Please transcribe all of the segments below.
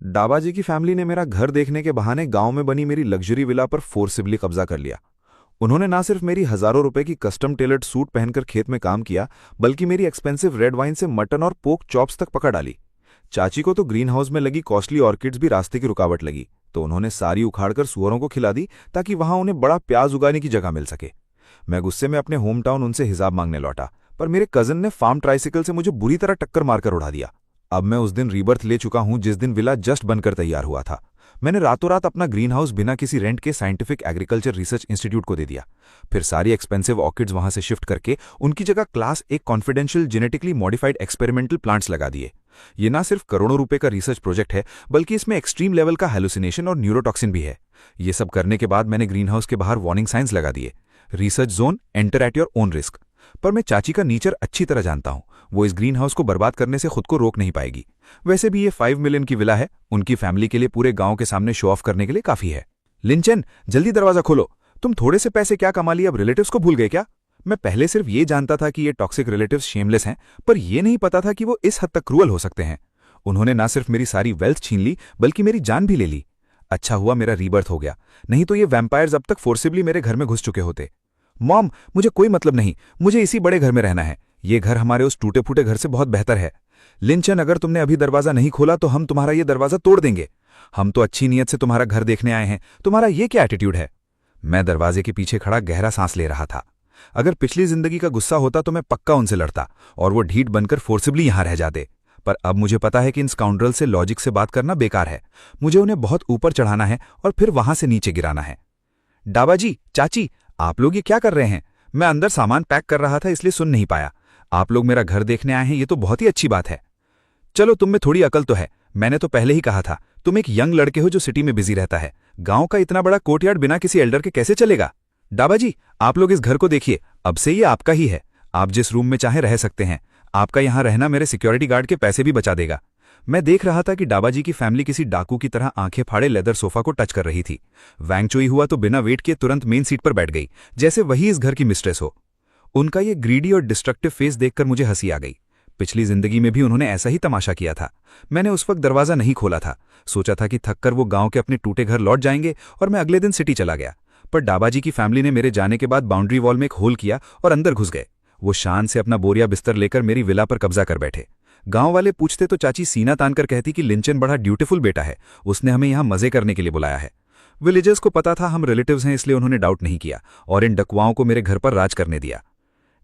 डाबा जी की फैमिली ने मेरा घर देखने के बहाने गांव में बनी मेरी लग्जरी विला पर फोर्सिबली कब्जा कर लिया। उन्होंने ना सिर्फ मेरी हजारों रुपए की कस्टम टेलर्ड सूट पहनकर खेत में काम किया, बल्कि मेरी एक्सपेंसिव रेड वाइन से मटन और पोक चॉप्स तक पकड़ डाली। चाची को तो ग्रीन हाउस में लगी कॉस्टली ऑर्किड्स भी रास्ते की रुकावट लगी, तो उन्होंने सारी उखाड़कर सुअरों को खिला दी ताकि वहां उन्हें बड़ा प्याज उगाने की जगह मिल सके। मैं गुस्से में अपने होम टाउन उनसे हिसाब मांगने लौटा, पर मेरे कजन ने फार्म ट्राइसिकल से मुझे बुरी तरह टक्कर मारकर उड़ा दिया। अब मैं उस दिन रीबर्थ ले चुका हूं जिस दिन विला जस्ट बनकर तैयार हुआ था। मैंने रातों रात अपना ग्रीन हाउस बिना किसी रेंट के साइंटिफिक एग्रीकल्चर रिसर्च इंस्टीट्यूट को दे दिया। फिर सारी एक्सपेंसिव ऑर्किड्स वहां से शिफ्ट करके उनकी जगह क्लास एक confidential genetically modified experimental plants लगा दिए। ये ना सिर्फ करोड़ों रुपए का रिसर्च प्रोजेक्ट है, बल्कि इसमें एक्सट्रीम लेवल का हेलुसिनेशन और न्यूरोटॉक्सिन भी है। ये सब करने के बाद मैंने ग्रीन हाउस के बाहर वार्निंग साइंस लगा दिए, research zone, enter at your own risk. पर मैं चाची का नेचर अच्छी तरह जानता हूं, वो इस ग्रीन हाउस को बर्बाद करने से खुद को रोक नहीं पाएगी। वैसे भी ये 5 मिलियन की विला है, उनकी फैमिली के लिए पूरे गांव के सामने शो ऑफ करने के लिए काफी है। लिंचन, जल्दी दरवाजा खोलो। तुम थोड़े से पैसे क्या कमा लिए, अब रिलेटिव्स को भूल गए क्या? मैं पहले सिर्फ ये जानता था कि ये टॉक्सिक रिलेटिव्स शेमलेस हैं, पर यह नहीं पता था कि वो इस हद तक क्रूअल हो सकते हैं। उन्होंने ना सिर्फ मेरी सारी वेल्थ छीन ली, बल्कि मेरी जान भी ले ली। अच्छा हुआ मेरा रीबर्थ हो गया, नहीं तो ये वैम्पायर्स अब तक फोर्सिबली मेरे घर में घुस चुके होते। मॉम, मुझे कोई मतलब नहीं, मुझे इसी बड़े घर में रहना है। ये घर हमारे उस टूटे फूटे घर से बहुत बेहतर है। लिंचन, अगर तुमने अभी दरवाजा नहीं खोला तो हम तुम्हारा ये दरवाजा तोड़ देंगे। हम तो अच्छी नीयत से तुम्हारा घर देखने आए हैं, तुम्हारा ये क्या एटीट्यूड है? मैं दरवाजे के पीछे खड़ा गहरा सांस ले रहा था। अगर पिछली जिंदगी का गुस्सा होता तो मैं पक्का उनसे लड़ता और वो ढीठ बनकर फोर्सिबली यहां रह जाते। पर अब मुझे पता है कि इन स्काउंड्रल से लॉजिक से बात करना बेकार है। मुझे उन्हें बहुत ऊपर चढ़ाना है और फिर वहां से नीचे गिराना है। डाबा जी, चाची, आप लोग ये क्या कर रहे हैं? मैं अंदर सामान पैक कर रहा था, इसलिए सुन नहीं पाया। आप लोग मेरा घर देखने आए हैं, ये तो बहुत ही अच्छी बात है। चलो, तुम में थोड़ी अकल तो है। मैंने तो पहले ही कहा था, तुम एक यंग लड़के हो जो सिटी में बिजी रहता है। गांव का इतना बड़ा कोर्टयार्ड बिना किसी एल्डर के कैसे चलेगा? डाबा जी, आप लोग इस घर को देखिए, अब से ये आपका ही है। आप जिस रूम में चाहे रह सकते हैं। आपका यहां रहना मेरे सिक्योरिटी गार्ड के पैसे भी बचा देगा। मैं देख रहा था कि डाबा जी की फैमिली किसी डाकू की तरह आंखें फाड़े लेदर सोफा को टच कर रही थी। वैंगचोई हुआ तो बिना वेट किए तुरंत मेन सीट पर बैठ गई, जैसे वही इस घर की मिस्ट्रेस हो। उनका ये ग्रीडी और डिस्ट्रक्टिव फेस देखकर मुझे हंसी आ गई। पिछली जिंदगी में भी उन्होंने ऐसा ही तमाशा किया था। मैंने उस वक्त दरवाजा नहीं खोला था। सोचा था कि थककर वो गांव के अपने टूटे घर लौट जाएंगे और मैं अगले दिन सिटी चला गया। पर डाबा जी की फैमिली ने मेरे जाने के बाद बाउंड्री वॉल में एक होल किया और अंदर घुस गए। वो शान से अपना बोरिया बिस्तर लेकर मेरी विला पर कब्जा कर बैठे। गांव वाले पूछते तो चाची सीना तानकर कहती कि लिंचन बड़ा ड्यूटीफुल बेटा है, उसने हमें यहां मजे करने के लिए बुलाया है। विलेजर्स को पता था हम रिलेटिव्स हैं, इसलिए उन्होंने डाउट नहीं किया और इन डकवाओं को मेरे घर पर राज करने दिया।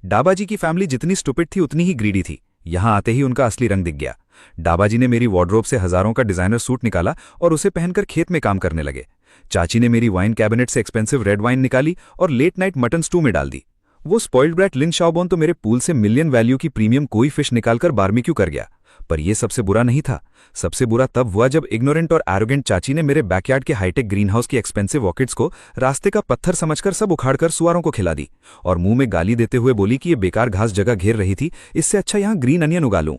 डाबा जी की फैमिली जितनी स्टुपिड थी उतनी ही ग्रीडी थी। यहां आते ही उनका असली रंग दिख गया। डाबा जी ने मेरी वार्डरोब से हजारों का डिजाइनर सूट निकाला और उसे पहनकर खेत में काम करने लगे। चाची ने मेरी वाइन कैबिनेट से एक्सपेंसिव रेड वाइन निकाली और लेट नाइट मटन स्टू में डाल दी। वो स्पॉइल्ड ब्रैट लिन शाओबोन तो मेरे पूल से मिलियन वैल्यू की प्रीमियम कोई फिश निकालकर बारबेक्यू कर गया। पर यह सबसे बुरा नहीं था। सबसे बुरा तब हुआ जब इग्नोरेंट और एरोगेंट चाची ने मेरे बैकयार्ड के हाईटेक ग्रीन हाउस की एक्सपेंसिव ऑर्किड्स को रास्ते का पत्थर समझकर सब उखाड़कर सुअरों को खिला दी और मुंह में गाली देते हुए बोली कि ये बेकार घास जगह घेर रही थी, इससे अच्छा यहां ग्रीन अनियन उगा लूं।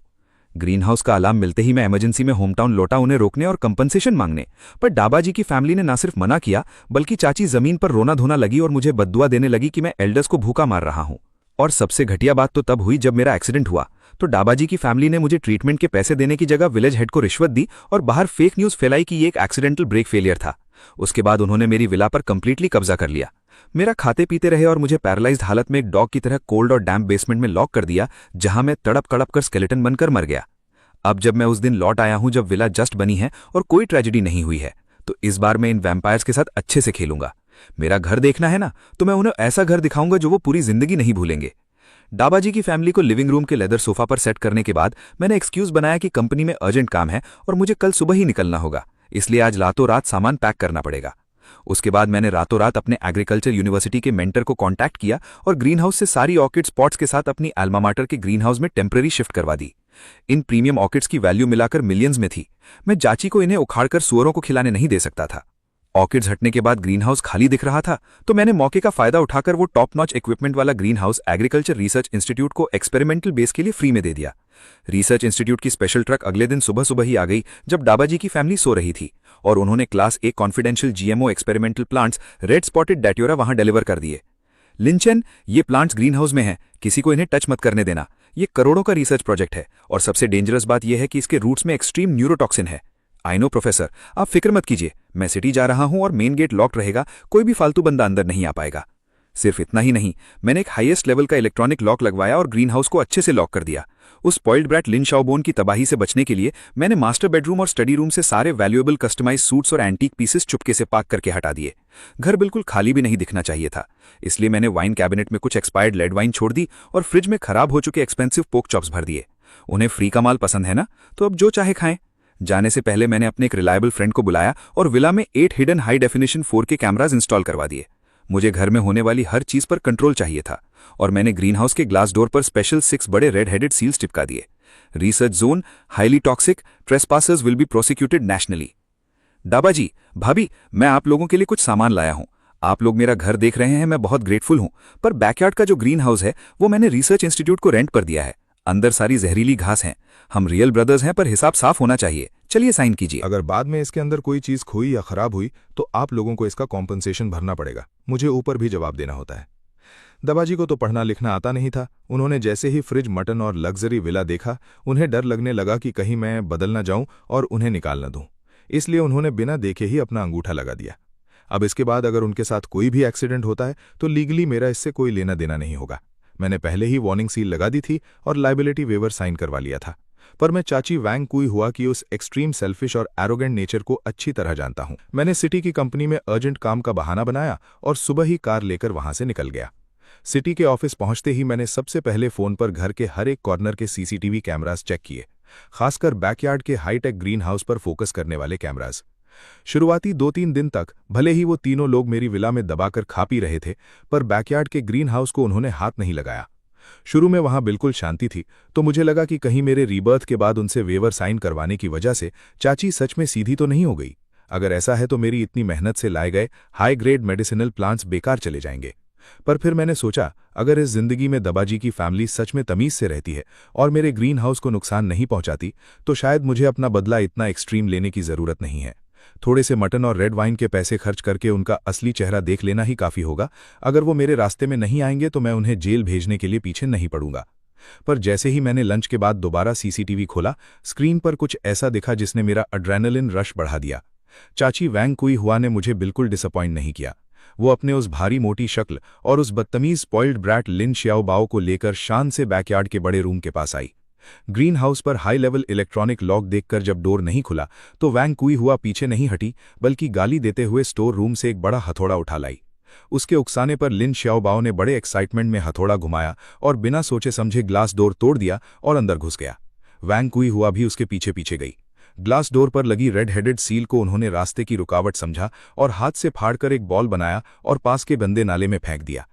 ग्रीन हाउस का अलार्म मिलते ही मैं इमरजेंसी में होमटाउन लौटा उन्हें रोकने और कंपनसेशन मांगने। पर डाबा जी की फैमिली ने ना सिर्फ मना किया, बल्कि चाची जमीन पर रोना धोना लगी और मुझे बद्दुआ देने लगी कि मैं एल्डर्स को भूखा मार रहा हूं। और सबसे घटिया बात तो तब हुई जब मेरा एक्सीडेंट हुआ, तो डाबा जी की फैमिली ने मुझे ट्रीटमेंट के पैसे देने की जगह विलेज हेड को रिश्वत दी और बाहर फेक न्यूज फैलाई कि ये एक एक्सीडेंटल ब्रेक फेलियर था। उसके बाद उन्होंने मेरी विला पर कंप्लीटली कब्जा कर लिया। मेरा खाते पीते रहे और मुझे पैरालाइज्ड हालत में एक डॉग की तरह कोल्ड और डैम्प बेसमेंट में लॉक कर दिया, जहां मैं तड़प कड़प कर स्केलेटन बनकर मर गया। अब जब मैं उस दिन लौट आया हूं जब विला जस्ट बनी है और कोई ट्रेजेडी नहीं हुई है, तो इस बार मैं इन वैम्पायर्स के साथ अच्छे से खेलूंगा। मेरा घर देखना है ना, तो मैं उन्हें ऐसा घर दिखाऊंगा जो वो पूरी जिंदगी नहीं भूलेंगे। डाबा जी की फैमिली को लिविंग रूम के लेदर सोफा पर सेट करने के बाद मैंने एक्सक्यूज बनाया कि कंपनी में अर्जेंट काम है और मुझे कल सुबह ही निकलना होगा, इसलिए आज रातों रात सामान पैक करना पड़ेगा। उसके बाद मैंने रातों रात अपने एग्रीकल्चर यूनिवर्सिटी के मेंटर को कांटेक्ट किया और ग्रीन हाउस से सारी ऑर्किड स्पॉट्स के साथ अपनी अल्मा माटर के ग्रीन हाउस में टेम्पररी शिफ्ट करवा दी। इन प्रीमियम ऑर्किड्स की वैल्यू मिलाकर मिलियंस में थी। मैं चाची को इन्हें उखाड़कर सुअरों को खिलाने नहीं दे सकता था। ऑर्किड्स हटने के बाद ग्रीन हाउस खाली दिख रहा था, तो मैंने मौके का फायदा उठाकर वो टॉप नॉच इक्विपमेंट वाला green house agriculture research institute को एक्सपेरिमेंटल बेस के लिए फ्री में दे दिया। रिसर्च इंस्टीट्यूट की स्पेशल ट्रक अगले दिन सुबह सुबह ही आ गई जब डाबा जी की फैमिली सो रही थी और उन्होंने class A confidential GMO experimental plants red spotted datura वहां डिलीवर कर दिए। लिंचन, ये प्लांट्स ग्रीन हाउस में हैं, किसी को इन्हें टच मत करने देना। ये करोड़ों का रिसर्च प्रोजेक्ट है और सबसे डेंजरस बात यह है कि इसके रूट्स में एक्सट्रीम न्यूरोटॉक्सिन है। आई नो प्रोफेसर, आप फिक्र मत कीजिए, मैं सिटी जा रहा हूं और मेन गेट लॉक्ड रहेगा, कोई भी फालतू बंदा अंदर नहीं आ पाएगा। सिर्फ इतना ही नहीं, मैंने एक हाईएस्ट लेवल का इलेक्ट्रॉनिक लॉक लगवाया और ग्रीन हाउस को अच्छे से लॉक कर दिया। उस स्पॉइल्ड ब्रैट लिन शाओबोन की तबाही से बचने के लिए मैंने मास्टर बेडरूम और स्टडी रूम से सारे वैल्यूएबल कस्टमाइज सूट्स और एंटीक पीसेस चुपके से पाक करके हटा दिए। घर बिल्कुल खाली भी नहीं दिखना चाहिए था, इसलिए मैंने वाइन कैबिनेट में कुछ एक्सपायर्ड लेड वाइन छोड़ दी और फ्रिज में खराब हो चुके एक्सपेंसिव पोक चॉप्स भर दिए। उन्हें फ्री का माल पसंद है ना, तो अब जो चाहे खाएं। जाने से पहले मैंने अपने एक रिलायबल फ्रेंड को बुलाया और विला में 8 hidden high definition 4K cameras install करवा दिए। मुझे घर में होने वाली हर चीज पर कंट्रोल चाहिए था और मैंने ग्रीन हाउस के ग्लास डोर पर स्पेशल 6 बड़े रेड हेडेड सील्स चिपका दिए। Research zone, highly toxic, trespassers will be prosecuted nationally. दाबाजी, भाभी, मैं आप लोगों के लिए कुछ सामान लाया हूं। आप लोग मेरा घर देख रहे हैं, मैं बहुत ग्रेटफुल हूं, पर बैकयार्ड का जो ग्रीन हाउस है वो मैंने रिसर्च इंस्टीट्यूट को रेंट पर दिया है। अंदर सारी जहरीली घास है। हम रियल ब्रदर्स हैं, पर हिसाब साफ होना चाहिए। चलिए साइन कीजिए। अगर बाद में इसके अंदर कोई चीज खोई या खराब हुई तो आप लोगों को इसका कॉम्पनसेशन भरना पड़ेगा। मुझे ऊपर भी जवाब देना होता है। दबाजी को तो पढ़ना लिखना आता नहीं था। उन्होंने जैसे ही फ्रिज, मटन और लग्जरी विला देखा, उन्हें डर लगने लगा कि कहीं मैं बदल ना जाऊं और उन्हें निकाल न दूं। इसलिए उन्होंने बिना देखे ही अपना अंगूठा लगा दिया। अब इसके बाद अगर उनके साथ कोई भी एक्सीडेंट होता है तो लीगली मेरा इससे कोई लेना देना नहीं होगा। मैंने पहले ही वार्निंग सील लगा दी थी और लाइबिलिटी वेवर साइन करवा लिया था। पर मैं चाची वैंग कुई हुआ कि उस एक्सट्रीम सेल्फिश और एरोगेंट नेचर को अच्छी तरह जानता हूं। मैंने सिटी की कंपनी में अर्जेंट काम का बहाना बनाया और सुबह ही कार लेकर वहां से निकल गया। सिटी के ऑफिस पहुंचते ही मैंने सबसे पहले फोन पर घर के हर एक कॉर्नर के सीसीटीवी कैमरास चेक किए, खासकर बैकयार्ड के हाईटेक ग्रीन हाउस पर फोकस करने वाले कैमरास। शुरुआती 2-3 दिन तक भले ही वो तीनों लोग मेरी विला में दबाकर खा पी रहे थे, पर बैकयार्ड के ग्रीन हाउस को उन्होंने हाथ नहीं लगाया। शुरू में वहां बिल्कुल शांति थी, तो मुझे लगा कि कहीं मेरे रीबर्थ के बाद उनसे वेवर साइन करवाने की वजह से चाची सच में सीधी तो नहीं हो गई। अगर ऐसा है तो मेरी इतनी मेहनत से लाए गए हाई ग्रेड मेडिसिनल प्लांट्स बेकार चले जाएंगे। पर फिर मैंने सोचा, अगर इस जिंदगी में दबाजी की फैमिली सच में तमीज से रहती है और मेरे ग्रीन हाउस को नुकसान नहीं पहुंचाती, तो शायद मुझे अपना बदला इतना एक्सट्रीम लेने की जरूरत नहीं है। थोड़े से मटन और रेड वाइन के पैसे खर्च करके उनका असली चेहरा देख लेना ही काफी होगा। अगर वो मेरे रास्ते में नहीं आएंगे तो मैं उन्हें जेल भेजने के लिए पीछे नहीं पड़ूंगा। पर जैसे ही मैंने लंच के बाद दोबारा सीसीटीवी खोला, स्क्रीन पर कुछ ऐसा दिखा जिसने मेरा एड्रेनलिन रश बढ़ा दिया। चाची वैंग कुई हुआ ने मुझे बिल्कुल डिसअपॉइंट नहीं किया। वो अपने उस भारी मोटी शक्ल और उस बदतमीज स्पॉइल्ड ब्रैट लिन श्याओबाओ को लेकर शान से बैकयार्ड के बड़े रूम के पास आई। ग्रीन हाउस पर हाई लेवल इलेक्ट्रॉनिक लॉक देखकर जब डोर नहीं खुला तो वैंग कुई हुआ पीछे नहीं हटी, बल्कि गाली देते हुए स्टोर रूम से एक बड़ा हथौड़ा उठा लाई। उसके उकसाने पर लिन श्याओबाओ ने बड़े एक्साइटमेंट में हथौड़ा घुमाया और बिना सोचे समझे ग्लास डोर तोड़ दिया और अंदर घुस गया। वैंग कुई हुआ भी उसके पीछे पीछे गई। ग्लास डोर पर लगी रेड हेडेड सील को उन्होंने रास्ते की रुकावट समझा और हाथ से फाड़कर एक बॉल बनाया और पास के गंदे नाले में फेंक दिया।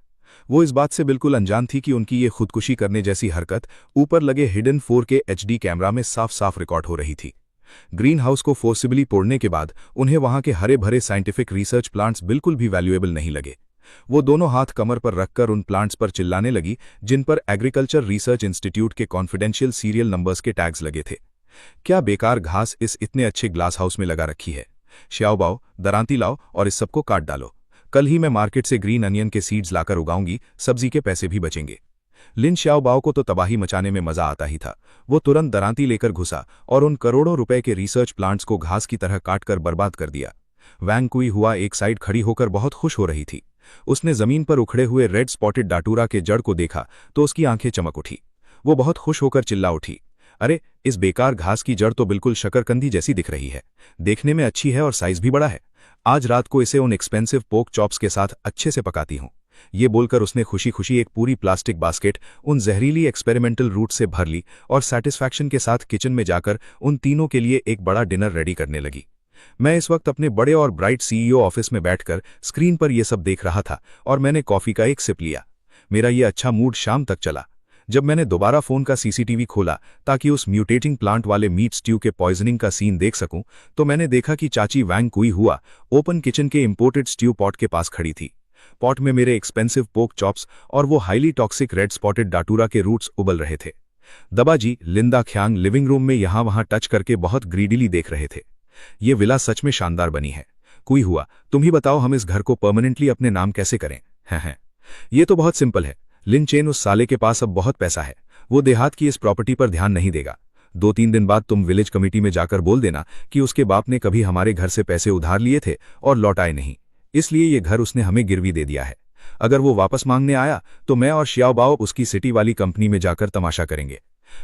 वो इस बात से बिल्कुल अनजान थी कि उनकी ये खुदकुशी करने जैसी हरकत ऊपर लगे हिडन 4K HD कैमरा में साफ साफ रिकॉर्ड हो रही थी। ग्रीन हाउस को फोर्सिबली तोड़ने के बाद उन्हें वहां के हरे भरे साइंटिफिक रिसर्च प्लांट्स बिल्कुल भी वैल्यूएबल नहीं लगे। वो दोनों हाथ कमर पर रखकर उन प्लांट्स पर चिल्लाने लगी जिन पर एग्रीकल्चर रिसर्च इंस्टीट्यूट के कॉन्फिडेंशियल सीरियल नंबर्स के टैग्स लगे थे। क्या बेकार घास इस इतने अच्छे ग्लास हाउस में लगा रखी है। श्याओबाओ, दरांती लाओ और इस सबको काट डालो। कल ही मैं मार्केट से ग्रीन अनियन के सीड्स लाकर उगाऊंगी, सब्जी के पैसे भी बचेंगे। लिन श्याओबाओ को तो तबाही मचाने में मजा आता ही था। वो तुरंत दरांती लेकर घुसा और उन करोड़ों रुपए के रिसर्च प्लांट्स को घास की तरह काटकर बर्बाद कर दिया। वैंग कुई हुआ एक साइड खड़ी होकर बहुत खुश हो रही थी। उसने जमीन पर उखड़े हुए रेड स्पॉटेड डाटूरा के जड़ को देखा तो उसकी आंखें चमक उठी। वो बहुत खुश होकर चिल्ला उठी, अरे, इस बेकार घास की जड़ तो बिल्कुल शकरकंदी जैसी दिख रही है। देखने में अच्छी है और साइज भी बड़ा है। आज रात को इसे उन एक्सपेंसिव पोक चॉप्स के साथ अच्छे से पकाती हूं। ये बोलकर उसने खुशी खुशी एक पूरी प्लास्टिक बास्केट उन जहरीली एक्सपेरिमेंटल रूट से भर ली और सैटिस्फैक्शन के साथ किचन में जाकर उन तीनों के लिए एक बड़ा डिनर रेडी करने लगी। मैं इस वक्त अपने बड़े और ब्राइट CEO ऑफिस में बैठकर स्क्रीन पर यह सब देख रहा था और मैंने कॉफी का एक सिप लिया। मेरा ये अच्छा मूड शाम तक चला। जब मैंने दोबारा फोन का सीसीटीवी खोला ताकि उस म्यूटेटिंग प्लांट वाले मीट स्ट्यू के पॉइजनिंग का सीन देख सकूं, तो मैंने देखा कि चाची वैंग कुई हुआ ओपन किचन के इंपोर्टेड स्ट्यू पॉट के पास खड़ी थी। पॉट में मेरे एक्सपेंसिव पोक चॉप्स और वो हाईली टॉक्सिक रेड स्पॉटेड डाटूरा के रूट्स उबल रहे थे। दबाजी, लिंदा ख्यांग लिविंग रूम में यहां वहां टच करके बहुत ग्रीडीली देख रहे थे। ये विला सच में शानदार बनी है। कुई हुआ, तुम ही बताओ हम इस घर को परमानेंटली अपने नाम कैसे करें। हैं ये तो बहुत सिंपल है। लिन चेन उस साले के पास अब बहुत पैसा है, वो देहात की इस प्रॉपर्टी पर ध्यान नहीं देगा। 2-3 दिन बाद तुम विलेज कमेटी में जाकर बोल देना कि उसके बाप ने कभी हमारे घर से पैसे उधार लिए थे और लौटाए नहीं, इसलिए ये घर उसने हमें गिरवी दे दिया है। अगर वो वापस मांगने आया तो मैं और श्याओबाओ उसकी सिटी वाली कंपनी में जाकर तमाशा करेंगे।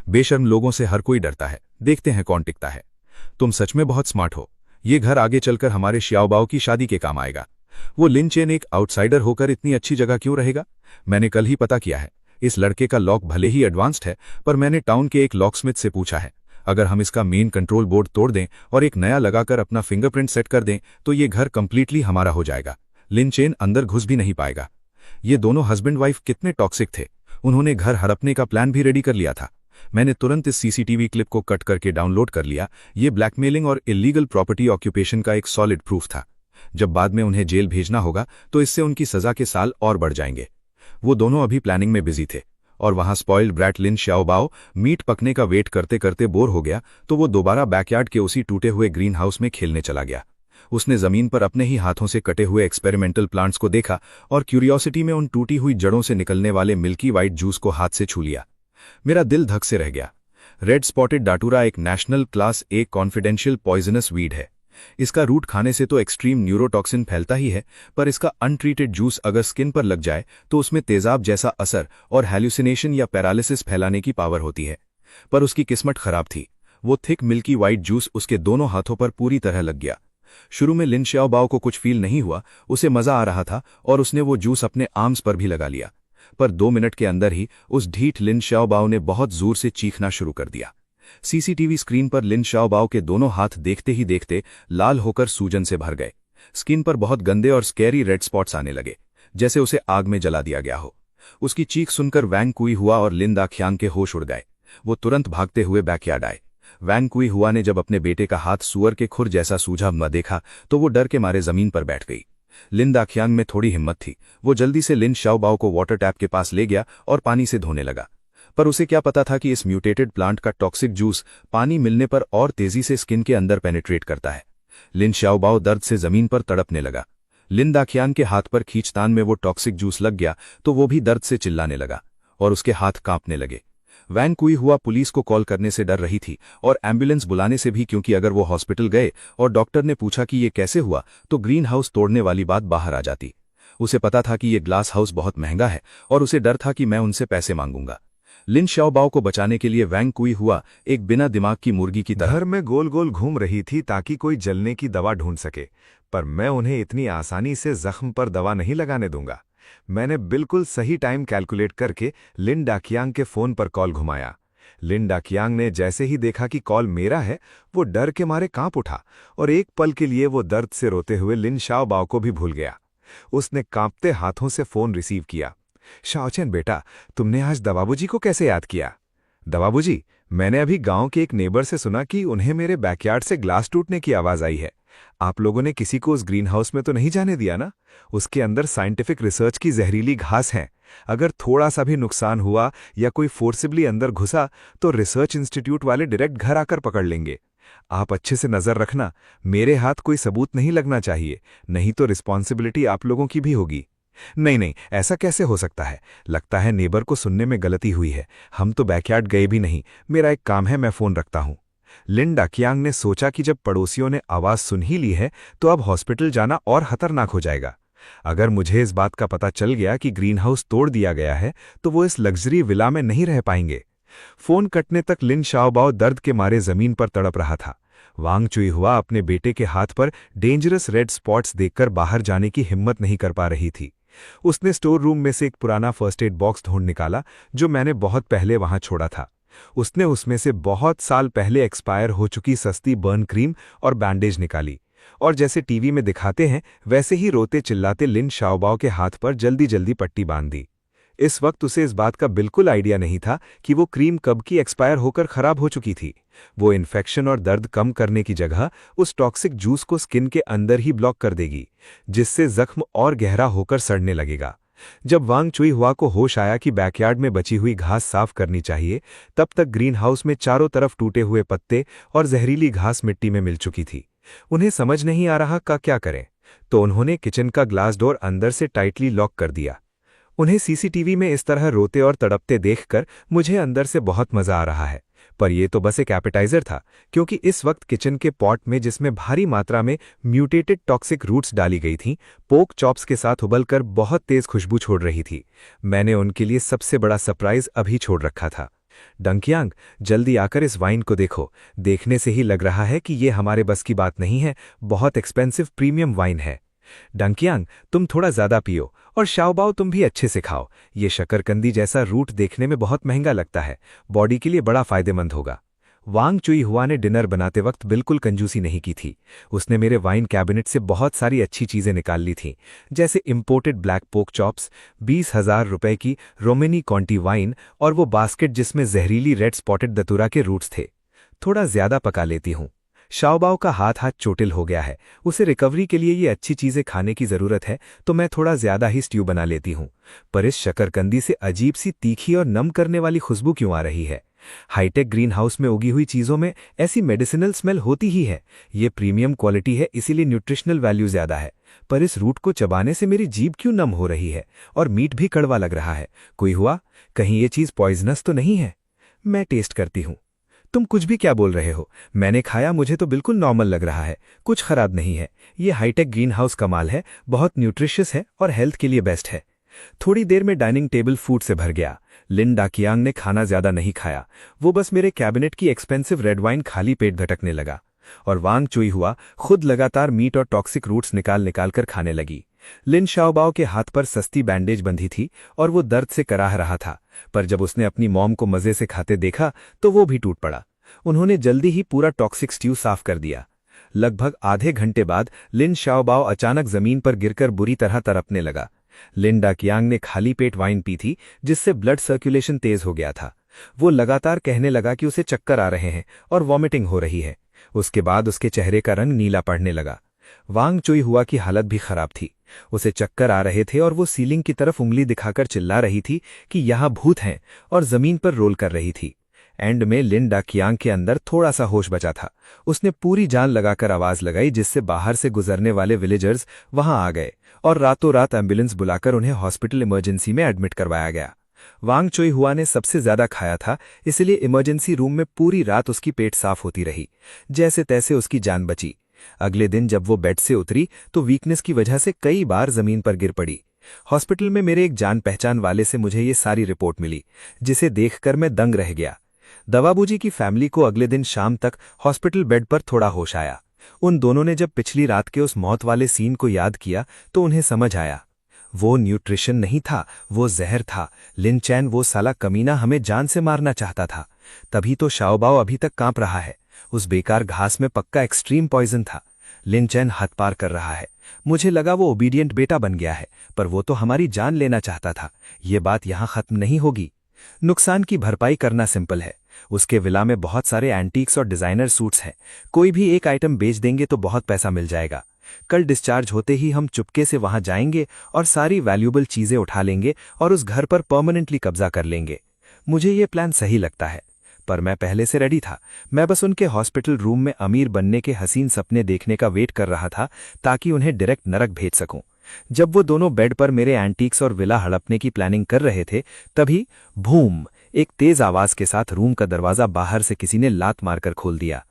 बेशर्म लोगों से हर कोई डरता है, देखते हैं कौन टिकता है। तुम सच में बहुत स्मार्ट हो। ये घर आगे चलकर हमारे श्याओबाओ की शादी के काम आएगा। वो लिन चेन एक आउटसाइडर होकर इतनी अच्छी जगह क्यों रहेगा? मैंने कल ही पता किया है। इस लड़के का लॉक भले ही एडवांस्ड है, पर मैंने टाउन के एक लॉकस्मिथ से पूछा है, अगर हम इसका मेन कंट्रोल बोर्ड तोड़ दें और एक नया लगाकर अपना फिंगरप्रिंट सेट कर दें तो ये घर कंप्लीटली हमारा हो जाएगा। लिन चेन अंदर घुस भी नहीं पाएगा। ये दोनों हस्बैंड वाइफ कितने टॉक्सिक थे, उन्होंने घर हड़पने का प्लान भी रेडी कर लिया था। मैंने तुरंत इस सीसीटीवी क्लिप को कट करके डाउनलोड कर लिया। ये ब्लैकमेलिंग और इलीगल प्रॉपर्टी ऑक्यूपेशन का एक सॉलिड प्रूफ था। जब बाद में उन्हें जेल भेजना होगा तो इससे उनकी सजा के साल और बढ़ जाएंगे। वो दोनों अभी प्लानिंग में बिजी थे और वहां स्पॉइल्ड ब्रैट लिन श्याओबाओ मीट पकने का वेट करते करते बोर हो गया तो वो दोबारा बैकयार्ड के उसी टूटे हुए ग्रीन हाउस में खेलने चला गया। उसने जमीन पर अपने ही हाथों से कटे हुए एक्सपेरिमेंटल प्लांट्स को देखा और क्यूरियोसिटी में उन टूटी हुई जड़ों से निकलने वाले मिल्की वाइट जूस को हाथ से छू लिया। मेरा दिल धक से रह गया। रेड स्पॉटेड डाटूरा एक national class A confidential poisonous weed है। इसका रूट खाने से तो एक्सट्रीम न्यूरोटॉक्सिन फैलता ही है, पर इसका अनट्रीटेड जूस अगर स्किन पर लग जाए तो उसमें तेजाब जैसा असर और हैल्यूसिनेशन या पैरालिसिस फैलाने की पावर होती है। पर उसकी किस्मत खराब थी। वो थिक मिल्की वाइट जूस उसके दोनों हाथों पर पूरी तरह लग गया। शुरू में लिन श्याओबाओ को कुछ फील नहीं हुआ, उसे मजा आ रहा था और उसने वो जूस अपने आर्म्स पर भी लगा लिया। पर 2 मिनट के अंदर ही उस ढीठ लिन श्याओबाओ ने बहुत जोर से चीखना शुरू कर दिया। सीसीटीवी स्क्रीन पर लिन श्याओबाओ के दोनों हाथ देखते ही देखते लाल होकर सूजन से भर गए। स्किन पर बहुत गंदे और स्कैरी रेड स्पॉट्स आने लगे, जैसे उसे आग में जला दिया गया हो। उसकी चीख सुनकर वैंग कुई हुआ और लिन दाखियांग के होश उड़ गए। वो तुरंत भागते हुए बैकयार्ड आए। वैंग कुई हुआ ने जब अपने बेटे का हाथ सुअर के खुर जैसा सूझा न देखा तो वो डर के मारे जमीन पर बैठ गई। लिन दाखियांग में थोड़ी हिम्मत थी। वो जल्दी से लिन श्याओबाओ को वाटर टैप के पास ले गया और पानी से धोने लगा। पर उसे क्या पता था कि इस म्यूटेटेड प्लांट का टॉक्सिक जूस पानी मिलने पर और तेजी से स्किन के अंदर पेनिट्रेट करता है। लिन श्याओबाओ दर्द से जमीन पर तड़पने लगा। लिन दाखियांग के हाथ पर खींचतान में वो टॉक्सिक जूस लग गया तो वो भी दर्द से चिल्लाने लगा और उसके हाथ कांपने लगे। वैंग कुई हुआ पुलिस को कॉल करने से डर रही थी और एम्बुलेंस बुलाने से भी, क्योंकि अगर वो हॉस्पिटल गए और डॉक्टर ने पूछा कि ये कैसे हुआ तो ग्रीन हाउस तोड़ने वाली बात बाहर आ जाती। उसे पता था कि ये ग्लास हाउस बहुत महंगा है और उसे डर था कि मैं उनसे पैसे मांगूंगा। लिन श्याओबाओ को बचाने के लिए वैंग कुई हुआ एक बिना दिमाग की मुर्गी की तरह घर में गोल गोल घूम रही थी ताकि कोई जलने की दवा ढूंढ सके, पर मैं उन्हें इतनी आसानी से जख्म पर दवा नहीं लगाने दूंगा। मैंने बिल्कुल सही टाइम कैलकुलेट करके लिन डाकियांग के फोन पर कॉल घुमाया। लिन डाकियांग ने जैसे ही देखा कि कॉल मेरा है, वो डर के मारे कांप उठा और एक पल के लिए वो दर्द से रोते हुए लिन श्याओबाओ को भी भूल गया। उसने कांपते हाथों से फोन रिसीव किया। शाओचेन बेटा, तुमने आज दवाबूजी को कैसे याद किया? दवाबूजी, मैंने अभी गांव के एक नेबर से सुना कि उन्हें मेरे बैकयार्ड से ग्लास टूटने की आवाज आई है। आप लोगों ने किसी को उस ग्रीन हाउस में तो नहीं जाने दिया ना? उसके अंदर साइंटिफिक रिसर्च की जहरीली घास है। अगर थोड़ा सा भी नुकसान हुआ या कोई फोर्सिबली अंदर घुसा तो रिसर्च इंस्टीट्यूट वाले डायरेक्ट घर आकर पकड़ लेंगे। आप अच्छे से नजर रखना, मेरे हाथ कोई सबूत नहीं लगना चाहिए, नहीं तो रिस्पॉन्सिबिलिटी आप लोगों की भी होगी। नहीं नहीं, ऐसा कैसे हो सकता है? लगता है नेबर को सुनने में गलती हुई है। हम तो बैकयार्ड गए भी नहीं। मेरा एक काम है, मैं फोन रखता हूं। लिन डाकियांग ने सोचा कि जब पड़ोसियों ने आवाज सुन ही ली है तो अब हॉस्पिटल जाना और खतरनाक हो जाएगा। अगर मुझे इस बात का पता चल गया कि ग्रीन हाउस तोड़ दिया गया है तो वो इस लग्जरी विला में नहीं रह पाएंगे। फोन कटने तक लिन श्याओबाओ दर्द के मारे जमीन पर तड़प रहा था। वांग चुई हुआ अपने बेटे के हाथ पर डेंजरस रेड स्पॉट्स देखकर बाहर जाने की हिम्मत नहीं कर पा रही थी। उसने स्टोर रूम में से एक पुराना फर्स्ट एड बॉक्स ढूंढ निकाला जो मैंने बहुत पहले वहां छोड़ा था। उसने उसमें से बहुत साल पहले एक्सपायर हो चुकी सस्ती बर्न क्रीम और बैंडेज निकाली और जैसे टीवी में दिखाते हैं वैसे ही रोते चिल्लाते लिन श्याओबाओ के हाथ पर जल्दी जल्दी पट्टी बांध दी। इस वक्त उसे इस बात का बिल्कुल आइडिया नहीं था कि वो क्रीम कब की एक्सपायर होकर खराब हो चुकी थी। वो इन्फेक्शन और दर्द कम करने की जगह उस टॉक्सिक जूस को स्किन के अंदर ही ब्लॉक कर देगी, जिससे जख्म और गहरा होकर सड़ने लगेगा। जब वांग चुई हुआ को होश आया कि बैकयार्ड में बची हुई घास साफ करनी चाहिए, तब तक ग्रीन हाउस में चारों तरफ टूटे हुए पत्ते और जहरीली घास मिट्टी में मिल चुकी थी। उन्हें समझ नहीं आ रहा का क्या करें, तो उन्होंने किचन का ग्लास डोर अंदर से टाइटली लॉक कर दिया। उन्हें सीसीटीवी में इस तरह रोते और तड़पते देखकर मुझे अंदर से बहुत मजा आ रहा है, पर यह तो बस एक एपेटाइजर था, क्योंकि इस वक्त किचन के पॉट में, जिसमें भारी मात्रा में म्यूटेटेड टॉक्सिक रूट्स डाली गई थीं, पोक चॉप्स के साथ उबलकर बहुत तेज खुशबू छोड़ रही थी। मैंने उनके लिए सबसे बड़ा सरप्राइज अभी छोड़ रखा था। डंकियांग, जल्दी आकर इस वाइन को देखो। देखने से ही लग रहा है कि ये हमारे बस की बात नहीं है, बहुत एक्सपेंसिव प्रीमियम वाइन है। डंकियांग, तुम थोड़ा ज्यादा पियो, और शाओबाओ तुम भी अच्छे से खाओ। ये शकरकंदी जैसा रूट देखने में बहुत महंगा लगता है, बॉडी के लिए बड़ा फायदेमंद होगा। वांग चुई हुआ ने डिनर बनाते वक्त बिल्कुल कंजूसी नहीं की थी। उसने मेरे वाइन कैबिनेट से बहुत सारी अच्छी चीजें निकाल ली थीं, जैसे इंपोर्टेड ब्लैक पोक चॉप्स, 20,000 रुपए की रोमेनी कॉन्टी वाइन और वो बास्केट जिसमें जहरीली रेड स्पॉटेड दतुरा के रूट्स थे। थोड़ा ज्यादा पका लेती हूँ। शाओबाओ का हाथ चोटिल हो गया है, उसे रिकवरी के लिए ये अच्छी चीजें खाने की जरूरत है, तो मैं थोड़ा ज्यादा ही स्ट्यू बना लेती हूँ। पर इस शकरकंदी से अजीब सी तीखी और नम करने वाली खुशबू क्यों आ रही है? हाईटेक ग्रीन हाउस में उगी हुई चीजों में ऐसी मेडिसिनल स्मेल होती ही है। ये प्रीमियम क्वालिटी है, इसीलिए न्यूट्रिशनल वैल्यू ज्यादा है। पर इस रूट को चबाने से मेरी जीभ क्यों नम हो रही है और मीट भी कड़वा लग रहा है? कोई हुआ? कहीं ये चीज पॉइजनस तो नहीं है? मैं टेस्ट करती हूँ। तुम कुछ भी क्या बोल रहे हो? मैंने खाया, मुझे तो बिल्कुल नॉर्मल लग रहा है, कुछ खराब नहीं है। ये हाईटेक ग्रीन हाउस कमाल है, बहुत न्यूट्रिशियस है और हेल्थ के लिए बेस्ट है। थोड़ी देर में डाइनिंग टेबल फूड से भर गया। लिन डाकियांग ने खाना ज्यादा नहीं खाया, वो बस मेरे कैबिनेट की एक्सपेंसिव रेड वाइन खाली पेट घटकने लगा। और वांग चुई हुआ खुद लगातार मीट और टॉक्सिक रूट्स निकाल निकाल कर खाने लगी। लिन शाओबाओ के हाथ पर सस्ती बैंडेज बंधी थी और वो दर्द से कराह रहा था, पर जब उसने अपनी मॉम को मजे से खाते देखा तो वो भी टूट पड़ा। उन्होंने जल्दी ही पूरा टॉक्सिक स्ट्यू साफ कर दिया। लगभग आधे घंटे बाद लिन शाओबाओ अचानक जमीन पर गिरकर बुरी तरह तड़पने लगा। लिन डाकियांग ने खाली पेट वाइन पी थी, जिससे ब्लड सर्कुलेशन तेज हो गया था। वो लगातार कहने लगा कि उसे चक्कर आ रहे हैं और वॉमिटिंग हो रही है। उसके बाद उसके चेहरे का रंग नीला पड़ने लगा। वांग चुई हुआ की हालत भी खराब थी। उसे चक्कर आ रहे थे और वो सीलिंग की तरफ उंगली दिखाकर चिल्ला रही थी कि यहाँ भूत हैं, और जमीन पर रोल कर रही थी। एंड में लिन डाकियांग के अंदर थोड़ा सा होश बचा था। उसने पूरी जान लगाकर आवाज लगाई, जिससे बाहर से गुजरने वाले विलेजर्स वहां आ गए और रातों रात एम्बुलेंस बुलाकर उन्हें हॉस्पिटल इमरजेंसी में एडमिट करवाया गया। वांग चुई हुआ ने सबसे ज्यादा खाया था, इसलिए इमरजेंसी रूम में पूरी रात उसकी पेट साफ होती रही। जैसे तैसे उसकी जान बची। अगले दिन जब वो बेड से उतरी तो वीकनेस की वजह से कई बार जमीन पर गिर पड़ी। हॉस्पिटल में मेरे एक जान पहचान वाले से मुझे ये सारी रिपोर्ट मिली, जिसे देखकर मैं दंग रह गया। दवाबूजी की फैमिली को अगले दिन शाम तक हॉस्पिटल बेड पर थोड़ा होश आया। उन दोनों ने जब पिछली रात के उस मौत वाले सीन को याद किया तो उन्हें समझ आया, वो न्यूट्रिशन नहीं था, वो जहर था। लिन चैन, वो साला कमीना हमें जान से मारना चाहता था। तभी तो शाओबाओ अभी तक कांप रहा है। उस बेकार घास में पक्का एक्सट्रीम पॉइजन था। लिन चैन हद पार कर रहा है। मुझे लगा वो ओबीडियंट बेटा बन गया है, पर वो तो हमारी जान लेना चाहता था। ये बात यहां खत्म नहीं होगी। नुकसान की भरपाई करना सिंपल है। उसके विला में बहुत सारे एंटीक्स और डिजाइनर सूट्स हैं। कोई भी एक आइटम बेच देंगे तो बहुत पैसा मिल जाएगा। कल डिस्चार्ज होते ही हम चुपके से वहां जाएंगे और सारी वैल्यूएबल चीजें उठा लेंगे और उस घर पर परमानेंटली कब्जा कर लेंगे। मुझे ये प्लान सही लगता है, पर मैं पहले से रेडी था। मैं बस उनके हॉस्पिटल रूम में अमीर बनने के हसीन सपने देखने का वेट कर रहा था, ताकि उन्हें डायरेक्ट नरक भेज सकूं। जब वो दोनों बेड पर मेरे एंटीक्स और विला हड़पने की प्लानिंग कर रहे थे, तभी भूम, एक तेज आवाज के साथ रूम का दरवाजा बाहर से किसी ने लात मारकर खोल दिया।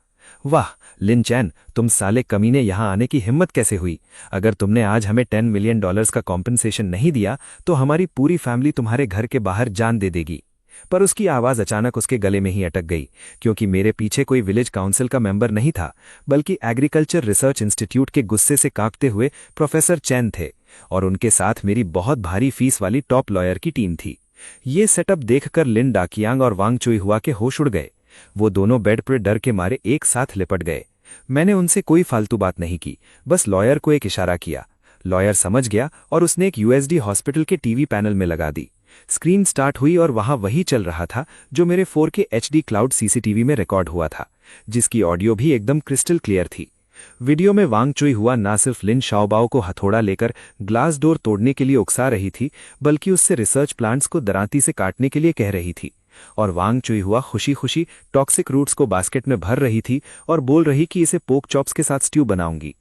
वाह लिन चैन, तुम साले कमीने यहां आने की हिम्मत कैसे हुई? अगर तुमने आज हमें $10 मिलियन का कॉम्पनसेशन नहीं दिया तो हमारी पूरी फैमिली तुम्हारे घर के बाहर जान दे देगी। पर उसकी आवाज अचानक उसके गले में ही अटक गई, क्योंकि मेरे पीछे कोई विलेज काउंसिल का मेंबर नहीं था, बल्कि एग्रीकल्चर रिसर्च इंस्टीट्यूट के गुस्से से कांपते हुए प्रोफेसर चैन थे, और उनके साथ मेरी बहुत भारी फीस वाली टॉप लॉयर की टीम थी। ये सेटअप देखकर लिन डाकियांग और वांग चुई हुआ के होश उड़ गए। वो दोनों बेड पर डर के मारे एक साथ लिपट गए। मैंने उनसे कोई फालतू बात नहीं की, बस लॉयर को एक इशारा किया। लॉयर समझ गया और उसने एक यूएसडी हॉस्पिटल के टीवी पैनल में लगा दी। स्क्रीन स्टार्ट हुई और वहां वही चल रहा था जो मेरे 4K HD क्लाउड सीसीटीवी में रिकॉर्ड हुआ था, जिसकी ऑडियो भी एकदम क्रिस्टल क्लियर थी। वीडियो में वांग चुई हुआ ना सिर्फ लिन शाओबाओ को हथौड़ा लेकर ग्लास डोर तोड़ने के लिए उकसा रही थी, बल्कि उससे रिसर्च प्लांट्स को दरांती से काटने के लिए कह रही थी। और वांग चुई हुआ खुशी खुशी टॉक्सिक रूट्स को बास्केट में भर रही थी और बोल रही कि इसे पोक चॉप्स के साथ स्ट्यू बनाऊंगी।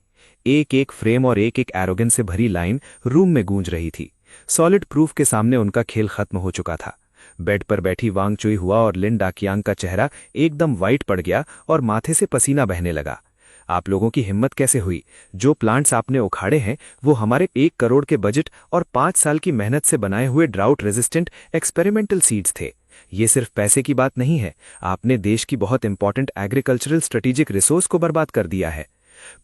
एक एक फ्रेम और एक एक एरोगेंस से भरी लाइन रूम में गूंज रही थी। सॉलिड प्रूफ के सामने उनका खेल खत्म हो चुका था। बेड पर बैठी वांग चुई हुआ और लिन डाकियांग का चेहरा एकदम वाइट पड़ गया और माथे से पसीना बहने लगा। आप लोगों की हिम्मत कैसे हुई? जो प्लांट्स आपने उखाड़े हैं वो हमारे 1 करोड़ के बजट और 5 साल की मेहनत से बनाए हुए ड्राउट रेजिस्टेंट एक्सपेरिमेंटल सीड्स थे। ये सिर्फ पैसे की बात नहीं है, आपने देश की बहुत इंपॉर्टेंट एग्रीकल्चरल स्ट्रेटेजिक रिसोर्स को बर्बाद कर दिया है।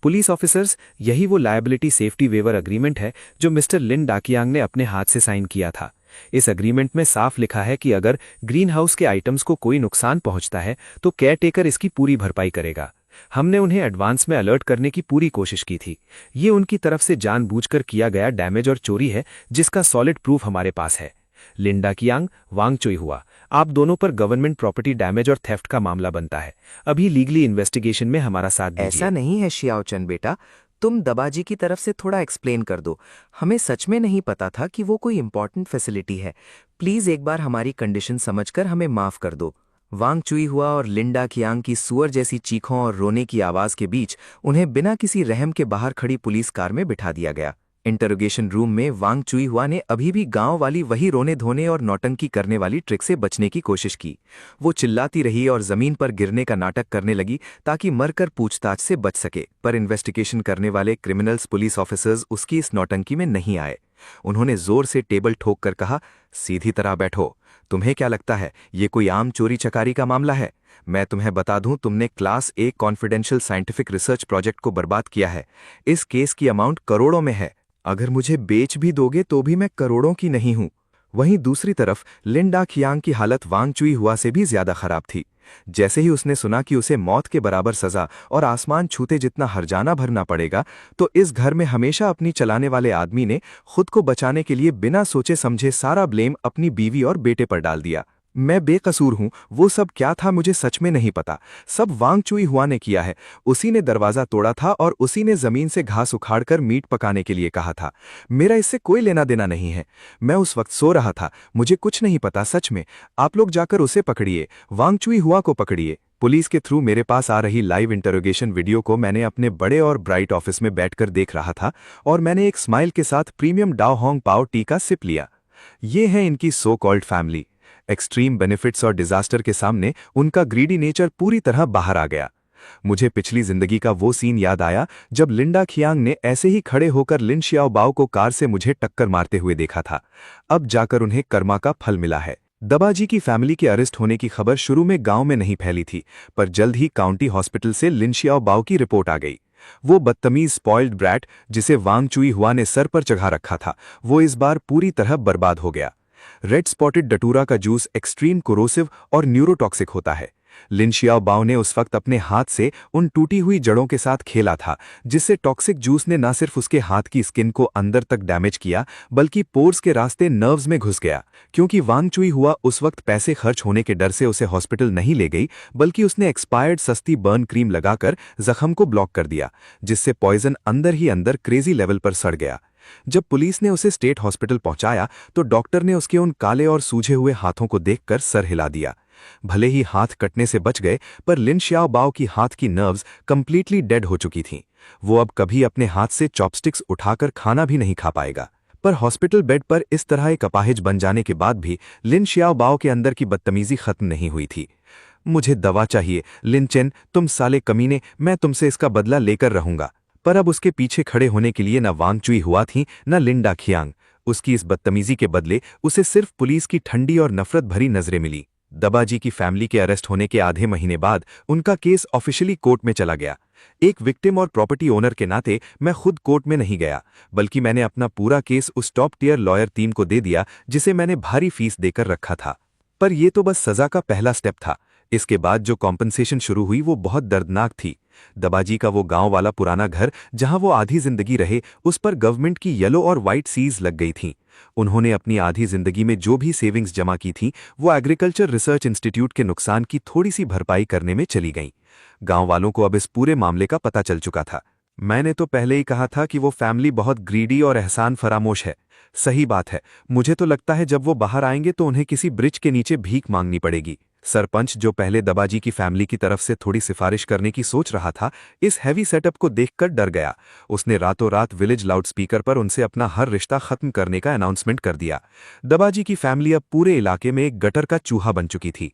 पुलिस ऑफिसर्स, यही वो लायबिलिटी सेफ्टी वेवर अग्रीमेंट है जो मिस्टर लिन डाकियांग ने अपने हाथ से साइन किया था। इस अग्रीमेंट में साफ लिखा है कि अगर ग्रीन हाउस के आइटम्स को कोई नुकसान पहुंचता है तो केयरटेकर इसकी पूरी भरपाई करेगा। हमने उन्हें एडवांस में अलर्ट करने की पूरी कोशिश की थी। ये उनकी तरफ से जानबूझकर किया गया डैमेज और चोरी है जिसका सॉलिड प्रूफ हमारे पास है। लिन डाकियांग, वांग चुई हुआ, आप दोनों पर गवर्नमेंट प्रॉपर्टी डैमेज और थेफ्ट का मामला बनता है। अभी लीगली इन्वेस्टिगेशन में हमारा साथ दीजिए। ऐसा नहीं है शियाओचन बेटा, तुम दबाजी की तरफ से थोड़ा एक्सप्लेन कर दो। हमें सच में नहीं पता था कि वो कोई इंपॉर्टेंट फैसिलिटी है। प्लीज एक बार हमारी कंडीशन समझकर हमें माफ कर दो। वांग चुई हुआ और लिंडा कियांग की सुअर जैसी चीखों और रोने की आवाज के बीच उन्हें बिना किसी रहम के बाहर खड़ी पुलिस कार में बिठा दिया गया। इंटरोगेशन रूम में वांग चुई हुआ ने अभी भी गांव वाली वही रोने धोने और नौटंकी करने वाली ट्रिक से बचने की कोशिश की। वो चिल्लाती रही और जमीन पर गिरने का नाटक करने लगी ताकि मरकर पूछताछ से बच सके, पर इन्वेस्टिगेशन करने वाले क्रिमिनल्स पुलिस ऑफिसर्स उसकी इस नौटंकी में नहीं आए। उन्होंने जोर से टेबल ठोक कर कहा, सीधी तरह बैठो। तुम्हें क्या लगता है ये कोई आम चोरी चकारी का मामला है? मैं तुम्हें बता दूं, तुमने class A confidential scientific research project को बर्बाद किया है। इस केस की अमाउंट करोड़ों में है। अगर मुझे बेच भी दोगे तो भी मैं करोड़ों की नहीं हूं। वहीं दूसरी तरफ लिंडा खियांग की हालत वांग चुई हुआ से भी ज्यादा खराब थी। जैसे ही उसने सुना कि उसे मौत के बराबर सजा और आसमान छूते जितना हर्जाना भरना पड़ेगा, तो इस घर में हमेशा अपनी चलाने वाले आदमी ने खुद को बचाने के लिए बिना सोचे समझे सारा ब्लेम अपनी बीवी और बेटे पर डाल दिया। मैं बेकसूर हूं, वो सब क्या था मुझे सच में नहीं पता। सब वांग चुई हुआ ने किया है। उसी ने दरवाजा तोड़ा था और उसी ने जमीन से घास उखाड़कर मीट पकाने के लिए कहा था। मेरा इससे कोई लेना देना नहीं है। मैं उस वक्त सो रहा था, मुझे कुछ नहीं पता सच में। आप लोग जाकर उसे पकड़िए, वांग चुई हुआ को पकड़िए। पुलिस के थ्रू मेरे पास आ रही लाइव इंटरोगेशन वीडियो को मैंने अपने बड़े और ब्राइट ऑफिस में बैठकर देख रहा था और मैंने एक स्माइल के साथ प्रीमियम डाओ होंग पाओ टी का सिप लिया। ये है इनकी so called family. Extreme benefits और डिजास्टर के सामने उनका ग्रीडी नेचर पूरी तरह बाहर आ गया। मुझे पिछली जिंदगी का वो सीन याद आया जब लिंडा खियांग ने ऐसे ही खड़े होकर लिन शियाओ बाओ को कार से मुझे टक्कर मारते हुए देखा था। अब जाकर उन्हें कर्मा का फल मिला है। दबाजी की फैमिली के अरेस्ट होने की खबर शुरू में गांव में नहीं फैली थी, पर जल्द ही काउंटी हॉस्पिटल से लिन शियाओ बाओ की रिपोर्ट आ गई। वो बदतमीज स्पॉइल्ड ब्रैट जिसे वांग चुई हुआ ने सर पर चढ़ा रखा था, वो इस बार पूरी तरह बर्बाद हो गया। रेड स्पॉटेड डटूरा का जूस एक्सट्रीम कोरोसिव और न्यूरोटॉक्सिक होता है। लिन शियाओ बाओ ने उस वक्त अपने हाथ से उन टूटी हुई जड़ों के साथ खेला था, जिससे टॉक्सिक जूस ने न सिर्फ उसके हाथ की स्किन को अंदर तक डैमेज किया बल्कि पोर्स के रास्ते नर्व्स में घुस गया। क्योंकि वांग चुई हुआ उस वक्त पैसे खर्च होने के डर से उसे हॉस्पिटल नहीं ले गई, बल्कि उसने एक्सपायर्ड सस्ती बर्न क्रीम लगाकर जख्म को ब्लॉक कर दिया, जिससे पॉइजन अंदर ही अंदर क्रेजी लेवल पर सड़ गया। जब पुलिस ने उसे स्टेट हॉस्पिटल पहुंचाया तो डॉक्टर ने उसके उन काले और सूजे हुए हाथों को देखकर सर हिला दिया। भले ही हाथ कटने से बच गए, पर लिन शियाओ बाओ की हाथ की नर्व्स कंप्लीटली डेड हो चुकी थीं। वो अब कभी अपने हाथ से चॉपस्टिक्स उठाकर खाना भी नहीं खा पाएगा। पर हॉस्पिटल बेड पर इस तरह एक अपाहिज बन जाने के बाद भी लिन शियाओ बाओ के अंदर की बदतमीजी खत्म नहीं हुई थी। मुझे दवा चाहिए लिन चेन, तुम साले कमीने, मैं तुमसे इसका बदला लेकर रहूंगा। पर अब उसके पीछे खड़े होने के लिए न वांग चुई हुआ थी न लिंडा खियांग। उसकी इस बदतमीजी के बदले उसे सिर्फ पुलिस की ठंडी और नफरत भरी नजरें मिली। दबाजी की फैमिली के अरेस्ट होने के आधे महीने बाद उनका केस ऑफिशियली कोर्ट में चला गया। एक विक्टिम और प्रॉपर्टी ओनर के नाते मैं खुद कोर्ट में नहीं गया, बल्कि मैंने अपना पूरा केस उस टॉप टियर लॉयर टीम को दे दिया जिसे मैंने भारी फीस देकर रखा था। पर यह तो बस सजा का पहला स्टेप था। इसके बाद जो कॉम्पनसेशन शुरू हुई वो बहुत दर्दनाक थी। दबाजी का वो गांव वाला पुराना घर जहां वो आधी जिंदगी रहे, उस पर गवर्नमेंट की येलो और व्हाइट सीज लग गई थीं। उन्होंने अपनी आधी जिंदगी में जो भी सेविंग्स जमा की थीं, वो एग्रीकल्चर रिसर्च इंस्टीट्यूट के नुकसान की थोड़ी सी भरपाई करने में चली गईं। गांव वालों को अब इस पूरे मामले का पता चल चुका था। मैंने तो पहले ही कहा था कि वो फैमिली बहुत ग्रीडी और एहसान फरामोश है। सही बात है, मुझे तो लगता है जब वो बाहर आएंगे तो उन्हें किसी ब्रिज के नीचे भीख मांगनी पड़ेगी। सरपंच, जो पहले दबाजी की फैमिली की तरफ से थोड़ी सिफारिश करने की सोच रहा था, इस हैवी सेटअप को देखकर डर गया। उसने रातों रात विलेज लाउडस्पीकर पर उनसे अपना हर रिश्ता खत्म करने का अनाउंसमेंट कर दिया। दबाजी की फैमिली अब पूरे इलाके में एक गटर का चूहा बन चुकी थी।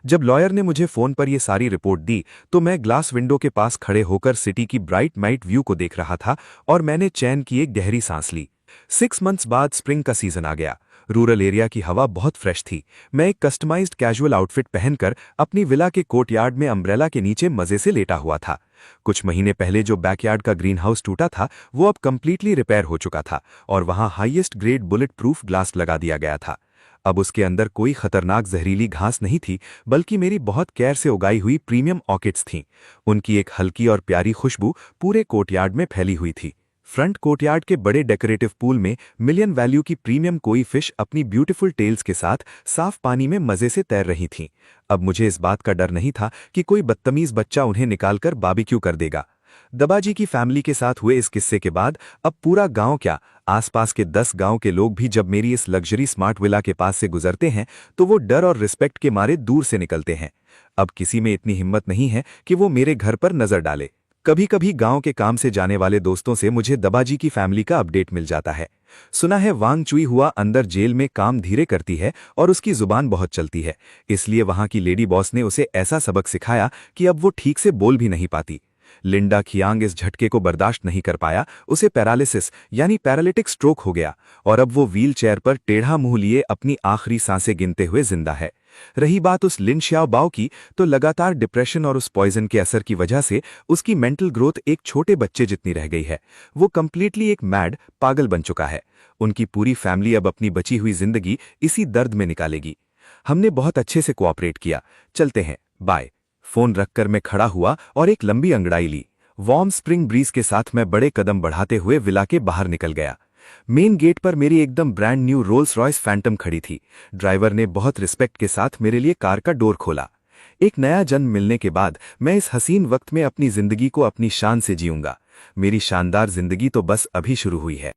जब लॉयर ने मुझे फोन पर यह सारी रिपोर्ट दी तो मैं ग्लास विंडो के पास खड़े होकर सिटी की ब्राइट नाइट व्यू को देख रहा था और मैंने चैन की एक गहरी सांस ली। 6 मंथ्स बाद स्प्रिंग का सीजन आ गया। रूरल एरिया की हवा बहुत फ्रेश थी। मैं एक कस्टमाइज्ड कैजुअल आउटफिट पहनकर अपनी विला के कोर्टयार्ड में अम्ब्रेला के नीचे मजे से लेटा हुआ था। कुछ महीने पहले जो बैकयार्ड का ग्रीन हाउस टूटा था वो अब कंप्लीटली रिपेयर हो चुका था और वहां highest grade bullet proof glass लगा दिया गया था। अब उसके अंदर कोई खतरनाक जहरीली घास नहीं थी, बल्कि मेरी बहुत केयर से उगाई हुई प्रीमियम ऑर्किड्स थीं। उनकी एक हल्की और प्यारी खुशबू पूरे कोर्टयार्ड में फैली हुई थी। फ्रंट कोर्टयार्ड के बड़े डेकोरेटिव पूल में मिलियन वैल्यू की प्रीमियम कोई फिश अपनी ब्यूटीफुल टेल्स के साथ साफ पानी में मजे से तैर रही थीं। अब मुझे इस बात का डर नहीं था कि कोई बदतमीज बच्चा उन्हें निकालकर बारबेक्यू कर देगा। दबाजी की फैमिली के साथ हुए इस किस्से के बाद अब पूरा गांव क्या, आसपास के 10 गांव के लोग भी जब मेरी इस लग्जरी स्मार्ट विला के पास से गुजरते हैं तो वो डर और रिस्पेक्ट के मारे दूर से निकलते हैं। अब किसी में इतनी हिम्मत नहीं है कि वो मेरे घर पर नजर डाले। कभी कभी गांव के काम से जाने वाले दोस्तों से मुझे दबाजी की फैमिली का अपडेट मिल जाता है। सुना है वांग चुई हुआ अंदर जेल में काम धीरे करती है और उसकी जुबान बहुत चलती है, इसलिए वहां की लेडी बॉस ने उसे ऐसा सबक सिखाया कि अब वो ठीक से बोल भी नहीं पाती। लिंडा खियांग इस झटके को बर्दाश्त नहीं कर पाया। उसे पैरालिसिस यानी पैरालिटिक स्ट्रोक हो गया और अब वो व्हील चेयर पर टेढ़ा मुंह लिए अपनी आखिरी सांसें गिनते हुए जिंदा है। रही बात उस लिन श्याओ बाओ की, तो लगातार डिप्रेशन और उस पॉइजन के असर की वजह से उसकी मेंटल ग्रोथ एक छोटे बच्चे जितनी रह गई है। वो कंप्लीटली एक मैड पागल बन चुका है। उनकी पूरी फैमिली अब अपनी बची हुई जिंदगी इसी दर्द में निकालेगी। हमने बहुत अच्छे से कोऑपरेट किया। चलते हैं, बाय। फोन रखकर मैं खड़ा हुआ और एक लंबी अंगड़ाई ली। वार्म स्प्रिंग ब्रीज के साथ मैं बड़े कदम बढ़ाते हुए विला के बाहर निकल गया। मेन गेट पर मेरी एकदम brand new Rolls Royce Phantom खड़ी थी। ड्राइवर ने बहुत रिस्पेक्ट के साथ मेरे लिए कार का डोर खोला। एक नया जन्म मिलने के बाद मैं इस हसीन वक्त में अपनी जिंदगी को अपनी शान से जीऊंगा। मेरी शानदार जिंदगी तो बस अभी शुरू हुई है।